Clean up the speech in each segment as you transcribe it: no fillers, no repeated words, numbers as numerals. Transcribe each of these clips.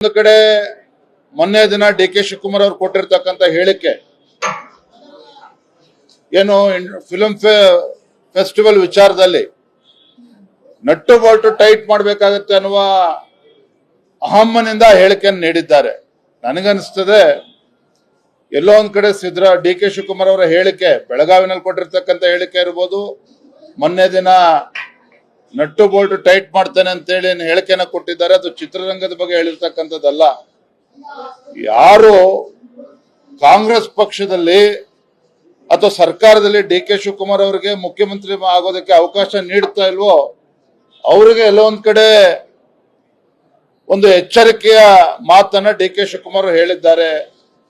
ಒಂದು ಕಡೆ ಮೊನ್ನೆ ದಿನ ಡಿ.ಕೆ. ಶಿವಕುಮಾರ್ ಅವರು ಕೊಟ್ಟಿರ್ತಕ್ಕಂಥ ಹೇಳಿಕೆ ಏನು ಫಿಲ್ಮ್ ಫೆಸ್ಟಿವಲ್ ವಿಚಾರದಲ್ಲಿ ನಟ್ಟು ಬೋಲ್ಟು ಟೈಟ್ ಮಾಡಬೇಕಾಗುತ್ತೆ ಅನ್ನುವ ಅಹಮ್ಮನಿಂದ ಹೇಳಿಕೆಯನ್ನು ನೀಡಿದ್ದಾರೆ. ನನಗನ್ನಿಸ್ತದೆ ಎಲ್ಲೋ ಒಂದ್ ಕಡೆ ಡಿ.ಕೆ. ಶಿವಕುಮಾರ್ ಅವರ ಹೇಳಿಕೆ, ಬೆಳಗಾವಿನಲ್ಲಿ ಕೊಟ್ಟಿರ್ತಕ್ಕಂಥ ಹೇಳಿಕೆ ಇರ್ಬೋದು, ಮೊನ್ನೆ ದಿನ ನಟ್ಟು ಬೋಲ್ಟು ಟೈಟ್ ಮಾಡ್ತೇನೆ ಅಂತೇಳಿ ಹೇಳಿಕೆನ ಕೊಟ್ಟಿದ್ದಾರೆ. ಅದು ಚಿತ್ರರಂಗದ ಬಗ್ಗೆ ಹೇಳಿರ್ತಕ್ಕಂಥದ್ದಲ್ಲ. ಯಾರು ಕಾಂಗ್ರೆಸ್ ಪಕ್ಷದಲ್ಲಿ ಅಥವಾ ಸರ್ಕಾರದಲ್ಲಿ ಡಿ.ಕೆ. ಶಿವಕುಮಾರ್ ಅವರಿಗೆ ಮುಖ್ಯಮಂತ್ರಿ ಆಗೋದಕ್ಕೆ ಅವಕಾಶ ನೀಡ್ತಾ ಇಲ್ವೋ ಅವರಿಗೆ ಎಲ್ಲೋ ಒಂದ್ ಕಡೆ ಒಂದು ಎಚ್ಚರಿಕೆಯ ಮಾತನ್ನ ಡಿ.ಕೆ. ಶಿವಕುಮಾರ್ ಹೇಳಿದ್ದಾರೆ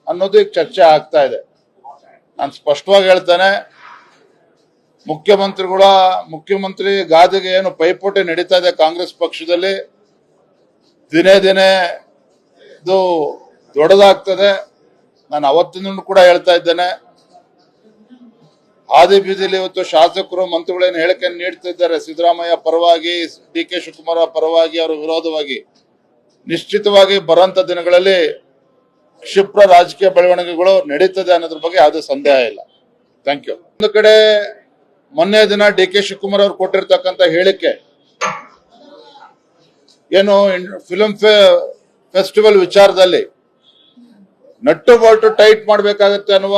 ಅನ್ನೋದು ಈಗ ಚರ್ಚೆ ಆಗ್ತಾ ಇದೆ. ನಾನು ಸ್ಪಷ್ಟವಾಗಿ ಹೇಳ್ತೇನೆ, ಮುಖ್ಯಮಂತ್ರಿ ಗಾದಿಗೆ ಏನು ಪೈಪೋಟಿ ನಡೀತಾ ಇದೆ ಕಾಂಗ್ರೆಸ್ ಪಕ್ಷದಲ್ಲಿ, ದಿನೇ ದಿನೇ ಇದು ದೊಡ್ಡದಾಗ್ತದೆ. ನಾನು ಅವತ್ತಿನ ಕೂಡ ಹೇಳ್ತಾ ಇದ್ದೇನೆ, ಹಾದಿ ಬೀದಿಲಿ ಇವತ್ತು ಶಾಸಕರು ಮಂತ್ರಿಗಳೇನು ಹೇಳಿಕೆಯನ್ನು ನೀಡ್ತಿದ್ದಾರೆ ಸಿದ್ದರಾಮಯ್ಯ ಪರವಾಗಿ, ಡಿ.ಕೆ. ಶಿವಕುಮಾರ್ ಪರವಾಗಿ, ಅವರ ವಿರೋಧವಾಗಿ. ನಿಶ್ಚಿತವಾಗಿ ಬರುವಂತ ದಿನಗಳಲ್ಲಿ ಕ್ಷಿಪ್ರ ರಾಜಕೀಯ ಬೆಳವಣಿಗೆಗಳು ನಡೀತದೆ ಅನ್ನೋದ್ರ ಬಗ್ಗೆ ಯಾವುದೇ ಸಂದೇಹ ಇಲ್ಲ. Thank you. ಒಂದು ಕಡೆ ಮೊನ್ನೆ ದಿನ ಡಿ.ಕೆ. ಶಿವಕುಮಾರ್ ಅವರು ಕೊಟ್ಟಿರ್ತಕ್ಕಂಥ ಹೇಳಿಕೆ ಏನು ಫಿಲ್ಮ್ ಫೆಸ್ಟಿವಲ್ ವಿಚಾರದಲ್ಲಿ ನಟ್ಟು ಬೋಲ್ಟು ಟೈಟ್ ಮಾಡಬೇಕಾಗುತ್ತೆ ಅನ್ನುವ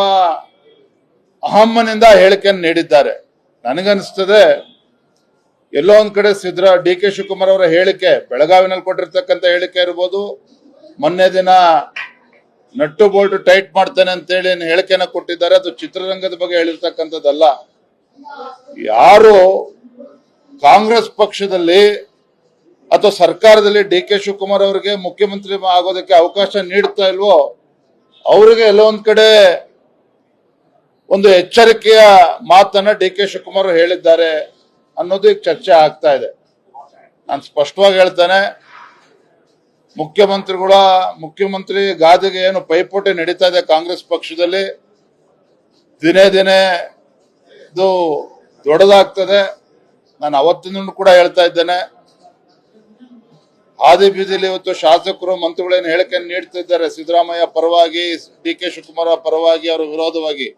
ಅಹಮ್ಮನಿಂದ ಹೇಳಿಕೆಯನ್ನು ನೀಡಿದ್ದಾರೆ. ನನಗನ್ನಿಸ್ತದೆ ಎಲ್ಲೋ ಒಂದ್ ಕಡೆ ಡಿ.ಕೆ. ಶಿವಕುಮಾರ್ ಅವರ ಹೇಳಿಕೆ, ಬೆಳಗಾವಿನಲ್ಲಿ ಕೊಟ್ಟಿರ್ತಕ್ಕಂಥ ಹೇಳಿಕೆ ಇರ್ಬೋದು, ಮೊನ್ನೆ ದಿನ ನಟ್ಟು ಬೋಲ್ಟು ಟೈಟ್ ಮಾಡ್ತೇನೆ ಅಂತೇಳಿ ಹೇಳಿಕೆನ ಕೊಟ್ಟಿದ್ದಾರೆ. ಅದು ಚಿತ್ರರಂಗದ ಬಗ್ಗೆ ಹೇಳಿರ್ತಕ್ಕಂಥದ್ದಲ್ಲ. ಯಾರು ಕಾಂಗ್ರೆಸ್ ಪಕ್ಷದಲ್ಲಿ ಅಥವಾ ಸರ್ಕಾರದಲ್ಲಿ ಡಿ.ಕೆ. ಶಿವಕುಮಾರ್ ಅವರಿಗೆ ಮುಖ್ಯಮಂತ್ರಿ ಆಗೋದಕ್ಕೆ ಅವಕಾಶ ನೀಡ್ತಾ ಇಲ್ವೋ ಅವರಿಗೆ ಎಲ್ಲೋ ಒಂದ್ ಕಡೆ ಒಂದು ಎಚ್ಚರಿಕೆಯ ಮಾತನ್ನ ಡಿ.ಕೆ. ಶಿವಕುಮಾರ್ ಹೇಳಿದ್ದಾರೆ ಅನ್ನೋದು ಈಗ ಚರ್ಚೆ ಆಗ್ತಾ ಇದೆ. ನಾನು ಸ್ಪಷ್ಟವಾಗಿ ಹೇಳ್ತೇನೆ, ಮುಖ್ಯಮಂತ್ರಿ ಗಾದಿಗೆ ಏನು ಪೈಪೋಟಿ ನಡೀತಾ ಇದೆ ಕಾಂಗ್ರೆಸ್ ಪಕ್ಷದಲ್ಲಿ, ದಿನೇ ದಿನೇ ಇದು ದೊಡ್ಡದಾಗ್ತದೆ. ನಾನು ಅವತ್ತಿನ ಕೂಡ ಹೇಳ್ತಾ ಇದ್ದೇನೆ, ಹಾದಿ ಬೀದಿಲಿ ಇವತ್ತು ಶಾಸಕರು ಮಂತ್ರಿಗಳೇನು ಹೇಳಿಕೆಯನ್ನು ನೀಡ್ತಿದ್ದಾರೆ ಸಿದ್ದರಾಮಯ್ಯ ಪರವಾಗಿ, ಡಿ.ಕೆ. ಶಿವಕುಮಾರ್ ಪರವಾಗಿ, ಅವರ ವಿರೋಧವಾಗಿ.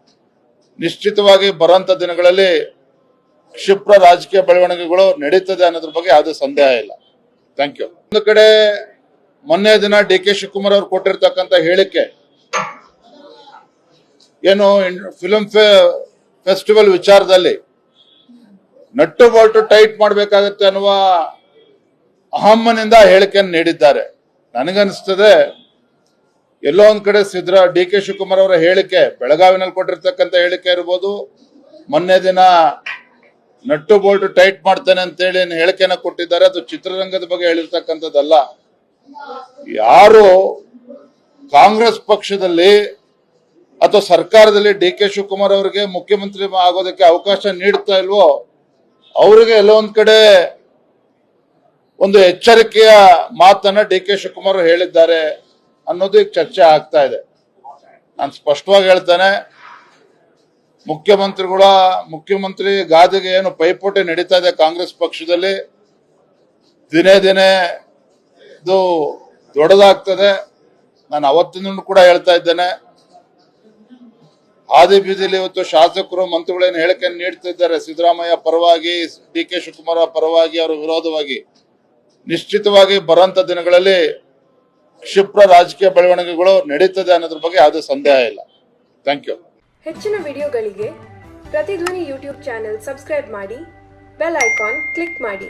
ನಿಶ್ಚಿತವಾಗಿ ಬರುವಂತ ದಿನಗಳಲ್ಲಿ ಕ್ಷಿಪ್ರ ರಾಜಕೀಯ ಬೆಳವಣಿಗೆಗಳು ನಡೀತದೆ ಅನ್ನೋದ್ರ ಬಗ್ಗೆ ಯಾವುದೇ ಸಂದೇಹ ಇಲ್ಲ. Thank you. ಒಂದು ಕಡೆ ಮೊನ್ನೆ ದಿನ ಡಿ.ಕೆ. ಶಿವಕುಮಾರ್ ಅವರು ಕೊಟ್ಟಿರ್ತಕ್ಕಂಥ ಹೇಳಿಕೆ ಏನು ಫಿಲ್ಮ್ ಫೆಸ್ಟಿವಲ್ ವಿಚಾರದಲ್ಲಿ ನಟ್ಟು ಬೋಲ್ಟು ಟೈಟ್ ಮಾಡಬೇಕಾಗುತ್ತೆ ಅನ್ನುವ ಅಹಮ್ಮನಿಂದ ಹೇಳಿಕೆಯನ್ನು ನೀಡಿದ್ದಾರೆ. ನನಗನ್ನಿಸ್ತದೆ ಎಲ್ಲೋ ಒಂದ್ ಕಡೆ ಡಿ.ಕೆ. ಶಿವಕುಮಾರ್ ಅವರ ಹೇಳಿಕೆ, ಬೆಳಗಾವಿನಲ್ಲಿ ಕೊಟ್ಟಿರ್ತಕ್ಕಂಥ ಹೇಳಿಕೆ ಇರ್ಬೋದು, ಮೊನ್ನೆ ದಿನ ನಟ್ಟು ಬೋಲ್ಟು ಟೈಟ್ ಮಾಡ್ತೇನೆ ಅಂತೇಳಿ ಹೇಳಿಕೆನ ಕೊಟ್ಟಿದ್ದಾರೆ. ಅದು ಚಿತ್ರರಂಗದ ಬಗ್ಗೆ ಹೇಳಿರ್ತಕ್ಕಂಥದ್ದಲ್ಲ. ಯಾರು ಕಾಂಗ್ರೆಸ್ ಪಕ್ಷದಲ್ಲಿ ಅಥವಾ ಸರ್ಕಾರದಲ್ಲಿ ಡಿ.ಕೆ. ಶಿವಕುಮಾರ್ ಅವರಿಗೆ ಮುಖ್ಯಮಂತ್ರಿ ಆಗೋದಕ್ಕೆ ಅವಕಾಶ ನೀಡ್ತಾ ಇಲ್ವೋ ಅವರಿಗೆ ಎಲ್ಲೋ ಒಂದ್ ಕಡೆ ಒಂದು ಎಚ್ಚರಿಕೆಯ ಮಾತನ್ನ ಡಿ.ಕೆ. ಶಿವಕುಮಾರ್ ಹೇಳಿದ್ದಾರೆ ಅನ್ನೋದು ಈಗ ಚರ್ಚೆ ಆಗ್ತಾ ಇದೆ. ನಾನು ಸ್ಪಷ್ಟವಾಗಿ ಹೇಳ್ತೇನೆ, ಮುಖ್ಯಮಂತ್ರಿ ಗಾದಿಗೆ ಏನು ಪೈಪೋಟಿ ನಡೀತಾ ಇದೆ ಕಾಂಗ್ರೆಸ್ ಪಕ್ಷದಲ್ಲಿ, ದಿನೇ ದಿನೇ ಇದು ದೊಡ್ಡದಾಗ್ತದೆ. ನಾನು ಅವತ್ತಿನ ಕೂಡ ಹೇಳ್ತಾ ಇದ್ದೇನೆ, ಹಾದಿ ಬೀದಿಲಿ ಇವತ್ತು ಶಾಸಕರು ಮಂತ್ರಿಗಳೇನು ಹೇಳಿಕೆಯನ್ನು ನೀಡ್ತಿದ್ದಾರೆ ಸಿದ್ದರಾಮಯ್ಯ ಪರವಾಗಿ, ಡಿ.ಕೆ. ಶಿವಕುಮಾರ್ ಪರವಾಗಿ, ಅವರ ವಿರೋಧವಾಗಿ. ನಿಶ್ಚಿತವಾಗಿ ಬರುವಂತ ದಿನಗಳಲ್ಲಿ ಕ್ಷಿಪ್ರ ರಾಜಕೀಯ ಬೆಳವಣಿಗೆಗಳು ನಡೀತದೆ ಅನ್ನೋದ್ರ ಬಗ್ಗೆ ಯಾವುದೇ ಸಂದೇಹ ಇಲ್ಲ. Thank you. ಹೆಚ್ಚಿನ ವಿಡಿಯೋಗಳಿಗೆ ಪ್ರತಿಧ್ವನಿ ಯೂಟ್ಯೂಬ್ ಚಾನೆಲ್ ಸಬ್ಸ್ಕ್ರೈಬ್ ಮಾಡಿ, ಬೆಲ್ ಐಕಾನ್ ಕ್ಲಿಕ್ ಮಾಡಿ.